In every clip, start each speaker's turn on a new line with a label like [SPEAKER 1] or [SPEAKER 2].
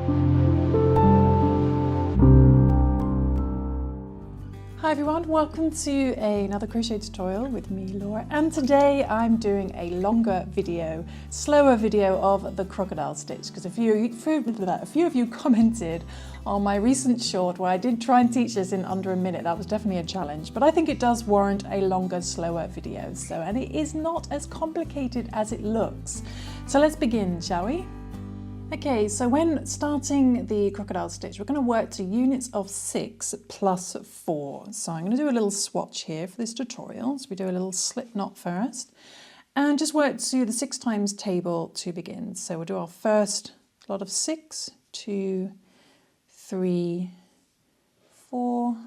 [SPEAKER 1] Hi everyone, welcome to another crochet tutorial with me, Laura, and today I'm doing a longer video, slower video of the crocodile stitch, because a few of you commented on my recent short where I did try and teach this in under a minute. That was definitely a challenge, but I think it does warrant a longer, slower video, and it is not as complicated as it looks. So let's begin, shall we? Okay, so when starting the crocodile stitch, we're going to work to units of 6 plus 4. So I'm going to do a little swatch here for this tutorial. So we do a little slip knot first and just work to the 6 times table to begin. So we'll do our first lot of 6, 2, 3, 4,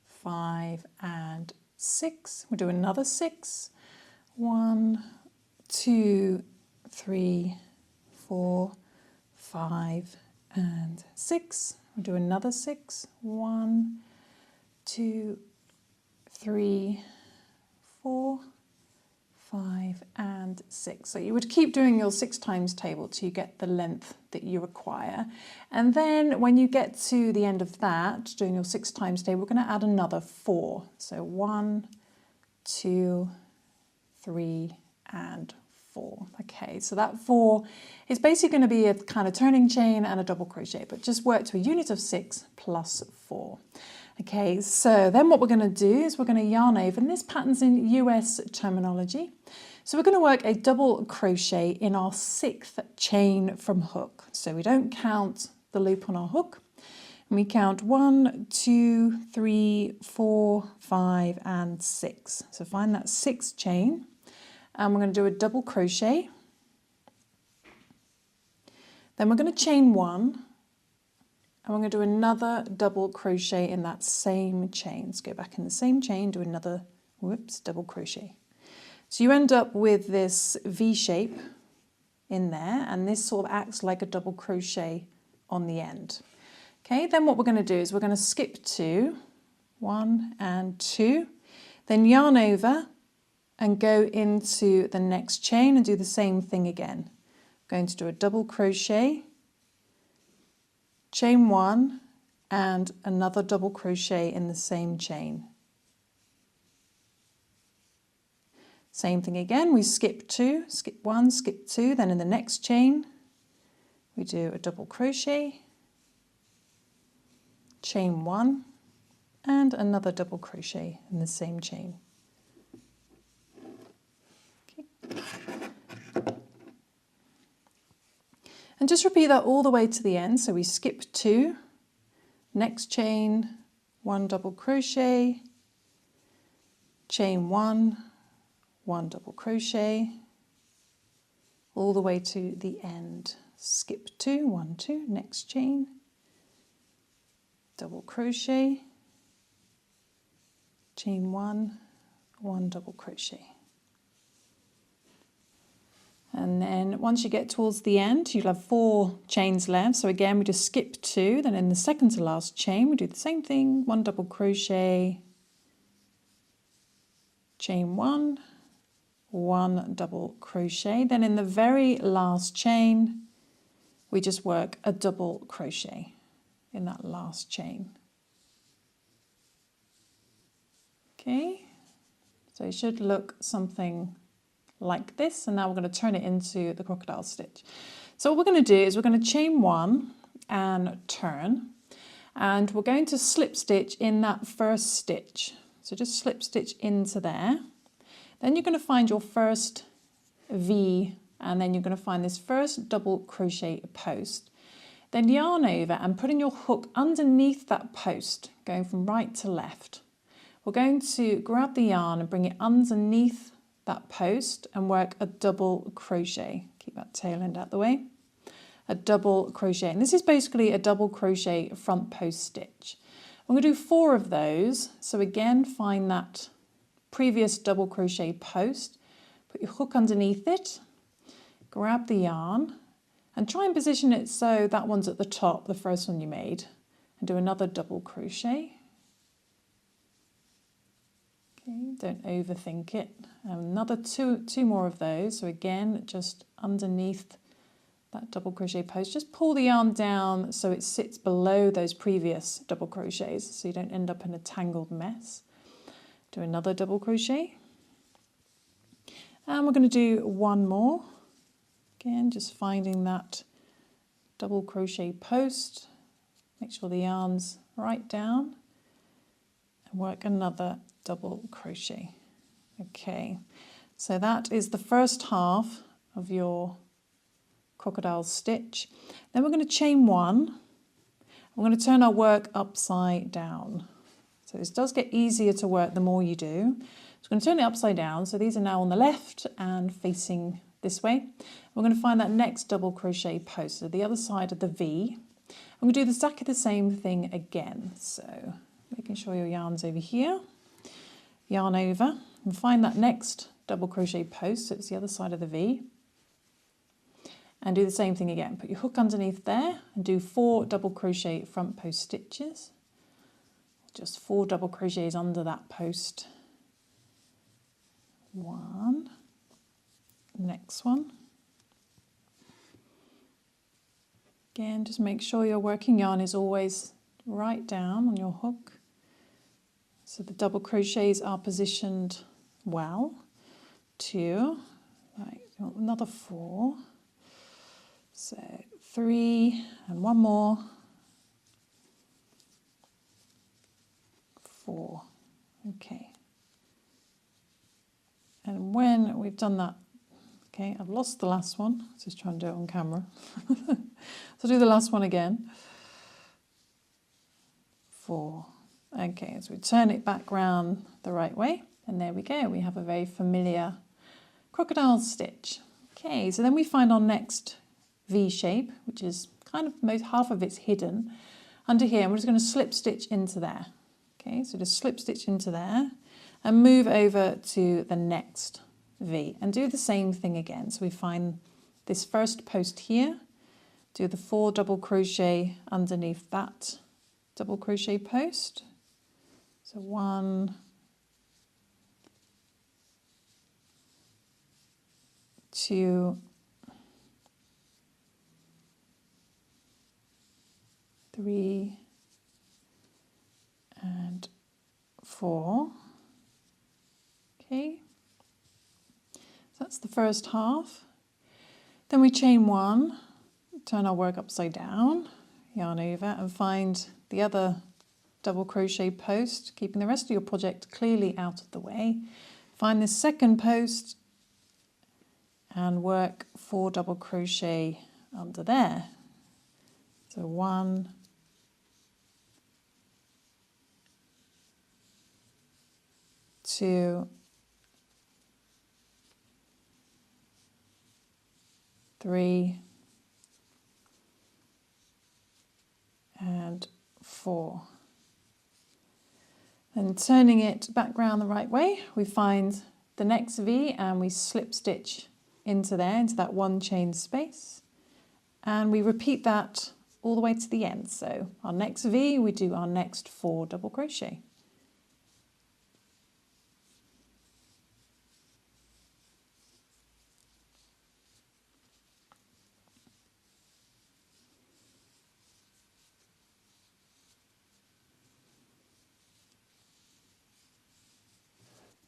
[SPEAKER 1] 5 and 6. We'll do another 6, 1, 2, 3, 4, 5 and 6. We'll do another 6. 1, 2, 3, 4, 5 and 6. So you would keep doing your 6 times table till you get the length that you require. And then when you get to the end of that, doing your 6 times table, we're going to add another 4. So 1, 2, 3 and 4. Okay, so that 4 is basically going to be a kind of turning chain and a double crochet, but just work to a unit of 6 plus 4. Okay, so then what we're going to do is we're going to yarn over, and this pattern's in US terminology. So we're going to work a double crochet in our 6th chain from hook. So we don't count the loop on our hook. And we count 1, 2, 3, 4, 5 and 6. So find that 6th chain. And we're going to do a double crochet. Then we're going to chain 1, and we're going to do another double crochet in that same chain. Let's go back in the same chain, do another, double crochet. So you end up with this V shape in there, and this sort of acts like a double crochet on the end. Okay, then what we're going to do is we're going to skip 2, 1 and 2, then yarn over, and go into the next chain and do the same thing again. I'm going to do a double crochet, chain 1 and another double crochet in the same chain. Same thing again, we skip 2, skip 1, skip 2, then in the next chain we do a double crochet, chain 1 and another double crochet in the same chain. And just repeat that all the way to the end. So we skip 2, next chain, 1 double crochet, chain 1, 1 double crochet, all the way to the end. Skip 2, 1, 2, next chain, double crochet, chain 1, 1 double crochet. And then once you get towards the end, you'll have 4 chains left. So again, we just skip 2. Then in the second to last chain, we do the same thing. 1 double crochet, chain 1, 1 double crochet. Then in the very last chain, we just work a double crochet in that last chain. Okay, so it should look something like this, and now we're going to turn it into the crocodile stitch. So what we're going to do is we're going to chain 1 and turn, and we're going to slip stitch in that first stitch. So just slip stitch into there. Then you're going to find your first V, and then you're going to find this first double crochet post. Then yarn over and putting your hook underneath that post, going from right to left. We're going to grab the yarn and bring it underneath that post and work a double crochet. Keep that tail end out the way. A double crochet, and this is basically a double crochet front post stitch. I'm going to do 4 of those. So again, find that previous double crochet post, put your hook underneath it, grab the yarn and try and position it so that one's at the top, the first one you made, and do another double crochet. Okay, don't overthink it. Another two more of those. So again, just underneath that double crochet post, just pull the yarn down so it sits below those previous double crochets so you don't end up in a tangled mess. Do another double crochet. And we're going to do one more. Again, just finding that double crochet post. Make sure the yarn's right down and work another double crochet. Okay, so that is the first half of your crocodile stitch. Then we're going to chain one. We're going to turn our work upside down. So this does get easier to work the more you do. So we're going to turn it upside down. So these are now on the left and facing this way. We're going to find that next double crochet post, so the other side of the V. And we do exactly the same thing again. So making sure your yarn's over here, yarn over, and find that next double crochet post, so it's the other side of the V. And do the same thing again. Put your hook underneath there and do 4 double crochet front post stitches. Just 4 double crochets under that post. 1, next one. Again, just make sure your working yarn is always right down on your hook, so the double crochets are positioned well. 2, right, another 4, so 3 and one more, 4, okay. And when we've done that, okay, I've lost the last one, let's just try and do it on camera. So do the last one again. 4. Okay, so we turn it back round the right way, and there we go. We have a very familiar crocodile stitch. Okay, so then we find our next V shape, which is kind of half of it's hidden under here, and we're just going to slip stitch into there. Okay, so just slip stitch into there and move over to the next V and do the same thing again. So we find this first post here, do the 4 double crochet underneath that double crochet post. So 1, 2, 3, and 4. Okay, so that's the first half. Then we chain 1, turn our work upside down, yarn over, and find the other double crochet post, keeping the rest of your project clearly out of the way. Find this second post and work 4 double crochet under there. So 1, 2, 3, and 4. And turning it back round the right way, we find the next V and we slip stitch into there, into that 1 chain space. And we repeat that all the way to the end. So our next V, we do our next 4 double crochet.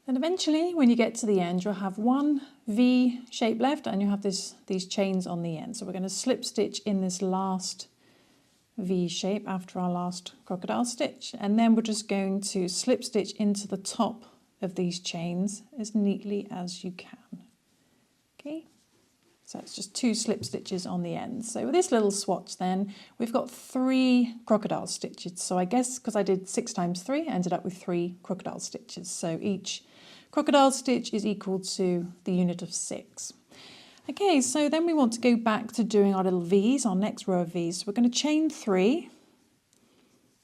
[SPEAKER 1] And eventually, when you get to the end, you'll have 1 V shape left and you have these chains on the end. So we're going to slip stitch in this last V shape after our last crocodile stitch. And then we're just going to slip stitch into the top of these chains as neatly as you can. Okay, so it's just 2 slip stitches on the end. So with this little swatch then, we've got 3 crocodile stitches. So I guess because I did 6 times 3, I ended up with 3 crocodile stitches. So each crocodile stitch is equal to the unit of 6. Okay, so then we want to go back to doing our little V's, our next row of V's. So we're going to chain 3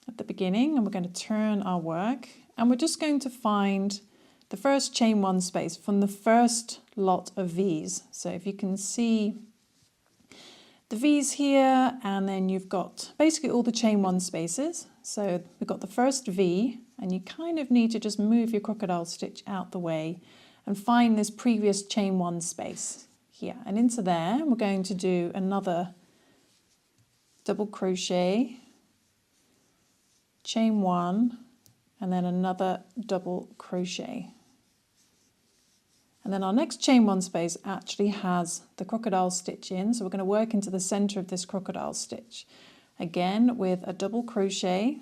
[SPEAKER 1] at the beginning and we're going to turn our work and we're just going to find the first chain 1 space from the first lot of V's. So if you can see the V's here, and then you've got basically all the chain 1 spaces. So we've got the first V, and you kind of need to just move your crocodile stitch out the way and find this previous chain 1 space. here, and into there we're going to do another double crochet, chain 1, and then another double crochet. And then our next chain 1 space actually has the crocodile stitch in, so we're going to work into the center of this crocodile stitch. Again with a double crochet,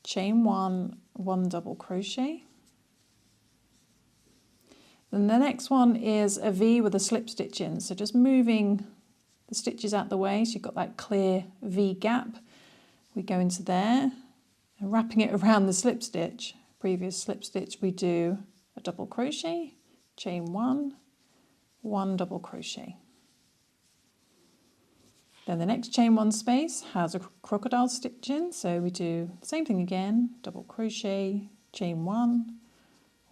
[SPEAKER 1] chain 1, 1 double crochet. Then the next one is a V with a slip stitch in, so just moving the stitches out the way so you've got that clear V gap. We go into there and wrapping it around the slip stitch, previous slip stitch, we do a double crochet, chain 1, 1 double crochet. Then the next chain 1 space has a crocodile stitch in, so we do the same thing again, double crochet, chain 1,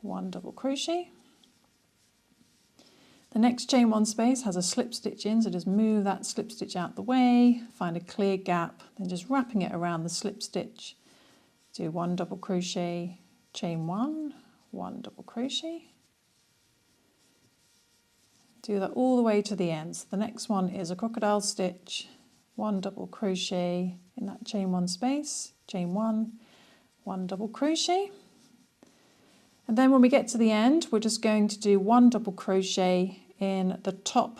[SPEAKER 1] 1 double crochet. The next chain 1 space has a slip stitch in, so just move that slip stitch out the way, find a clear gap, then just wrapping it around the slip stitch, do 1 double crochet, chain 1, 1 double crochet. Do that all the way to the end. So the next one is a crocodile stitch, 1 double crochet in that chain 1 space, chain 1, 1 double crochet. And then when we get to the end, we're just going to do 1 double crochet in the top,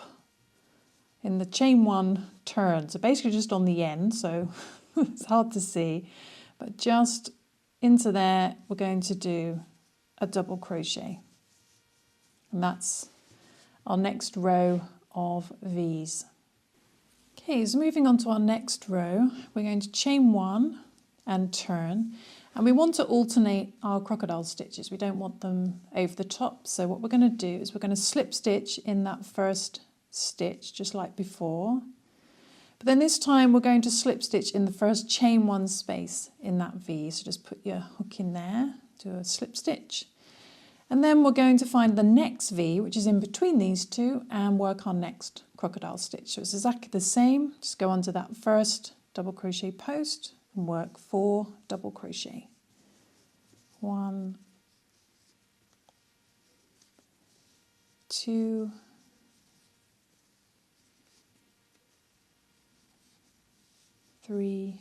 [SPEAKER 1] in the chain 1 turn. So basically just on the end, so it's hard to see, but just into there, we're going to do a double crochet. And that's our next row of V's. Okay, so moving on to our next row, we're going to chain 1 and turn. And we want to alternate our crocodile stitches. We don't want them over the top. So what we're going to do is we're going to slip stitch in that first stitch, just like before. But then this time we're going to slip stitch in the first chain 1 space in that V. So just put your hook in there, do a slip stitch. And then we're going to find the next V, which is in between these two, and work our next crocodile stitch. So it's exactly the same. Just go onto that first double crochet post and work 4 double crochet. 1, 2, 3,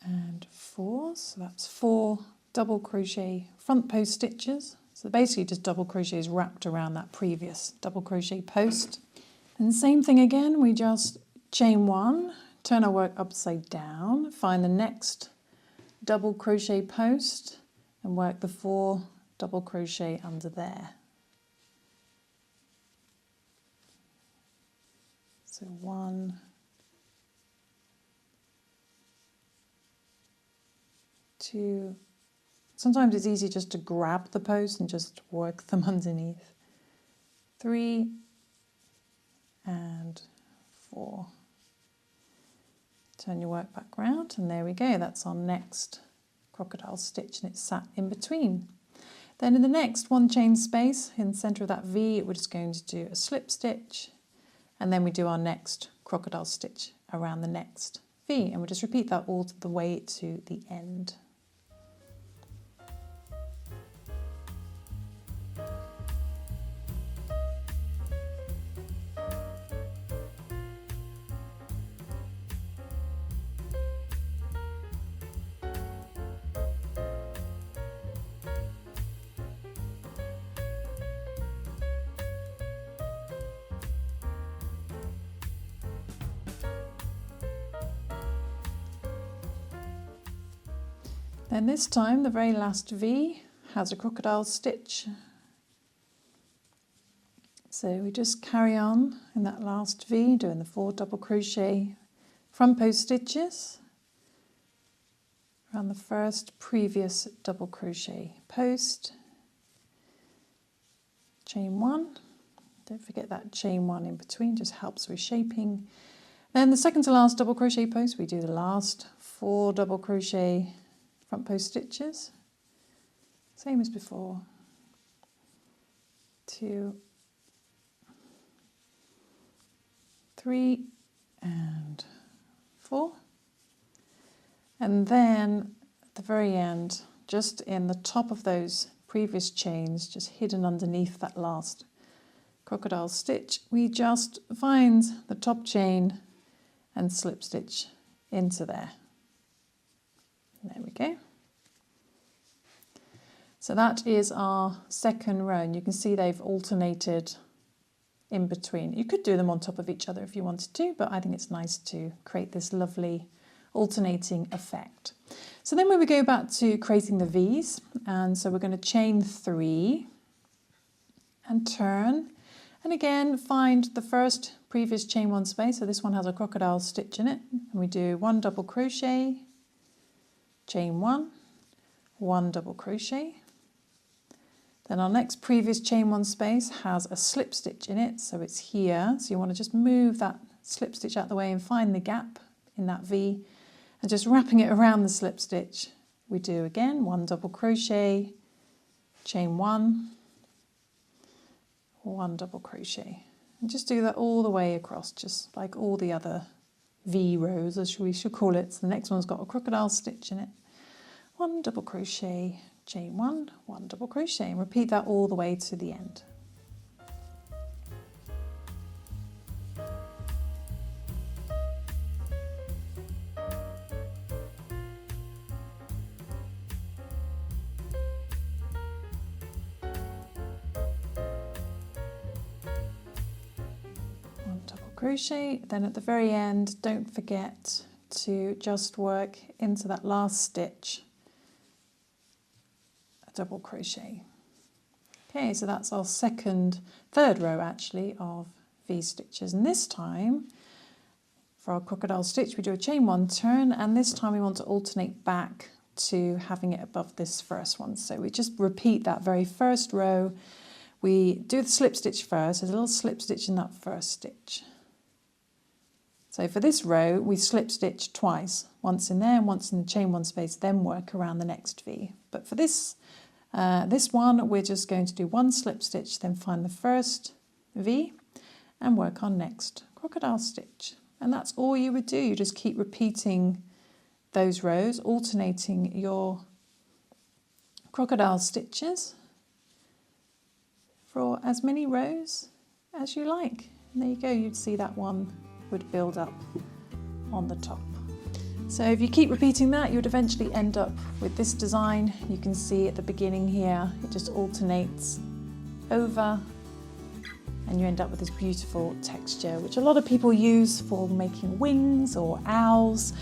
[SPEAKER 1] and 4. So that's 4 double crochet front post stitches. So basically just double crochets wrapped around that previous double crochet post. And same thing again, we just chain 1, turn our work upside down, find the next double crochet post and work the 4 double crochet under there. So 1, 2, sometimes it's easy just to grab the post and just work them underneath. 3 and 4. Turn your work back round and there we go, that's our next crocodile stitch and it's sat in between. Then in the next 1 chain space in the centre of that V, we're just going to do a slip stitch and then we do our next crocodile stitch around the next V and we'll just repeat that all the way to the end. Then this time the very last V has a crocodile stitch. So we just carry on in that last V doing the 4 double crochet front post stitches around the first previous double crochet post. Chain 1, don't forget that chain 1 in between, just helps with shaping. Then the second to last double crochet post, we do the last 4 double crochet front post stitches, same as before. 2, 3 and 4. And then at the very end, just in the top of those previous chains, just hidden underneath that last crocodile stitch, we just find the top chain and slip stitch into there. There we go. So that is our second row, and you can see they've alternated in between. You could do them on top of each other if you wanted to, but I think it's nice to create this lovely alternating effect. So then when we go back to creating the V's, and so we're going to chain 3 and turn, and again find the first previous chain 1 space. So this one has a crocodile stitch in it, and we do 1 double crochet, chain 1, 1 double crochet. Then our next previous chain 1 space has a slip stitch in it, so it's here. So you want to just move that slip stitch out of the way and find the gap in that V, and just wrapping it around the slip stitch, we do again 1 double crochet, chain 1, 1 double crochet, and just do that all the way across, just like all the other V rows, as we should call it. So the next one's got a crocodile stitch in it, 1 double crochet, chain 1, 1 double crochet, and repeat that all the way to the end. Crochet, then at the very end, don't forget to just work into that last stitch a double crochet. Okay, so that's our third row actually of V stitches, and this time for our crocodile stitch we do a chain 1 turn, and this time we want to alternate back to having it above this first one. So we just repeat that very first row. We do the slip stitch first. There's a little slip stitch in that first stitch. So for this row, we slip stitch twice, once in there and once in the chain 1 space, then work around the next V. But for this one, we're just going to do 1 slip stitch, then find the first V and work on next crocodile stitch. And that's all you would do. You just keep repeating those rows, alternating your crocodile stitches for as many rows as you like. And there you go, you'd see that one would build up on the top. So if you keep repeating that, you would eventually end up with this design. You can see at the beginning here, it just alternates over, and you end up with this beautiful texture, which a lot of people use for making wings or owls,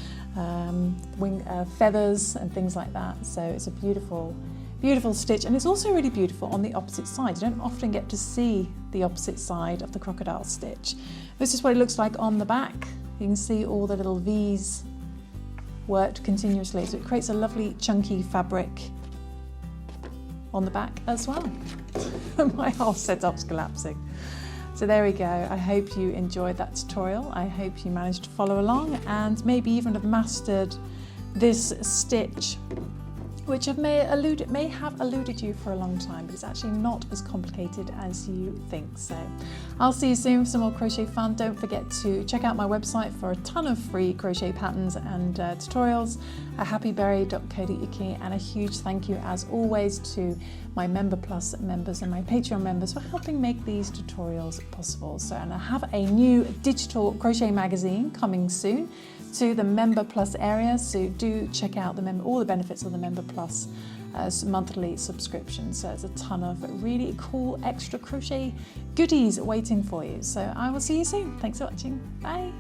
[SPEAKER 1] feathers and things like that. So it's a beautiful stitch, and it's also really beautiful on the opposite side. You don't often get to see the opposite side of the crocodile stitch. This is what it looks like on the back. You can see all the little V's worked continuously, so it creates a lovely chunky fabric on the back as well. My whole setup's collapsing. So there we go. I hope you enjoyed that tutorial. I hope you managed to follow along and maybe even have mastered this stitch, which may have eluded you for a long time, but it's actually not as complicated as you think. So I'll see you soon for some more crochet fun. Don't forget to check out my website for a ton of free crochet patterns and tutorials at happyberry.co.uk, and a huge thank you as always to my Member Plus members and my Patreon members for helping make these tutorials possible. So, and I have a new digital crochet magazine coming soon to the Member Plus area, so do check out all the benefits of the Member Plus monthly subscription. So there's a ton of really cool extra crochet goodies waiting for you. So I will see you soon. Thanks for watching. Bye.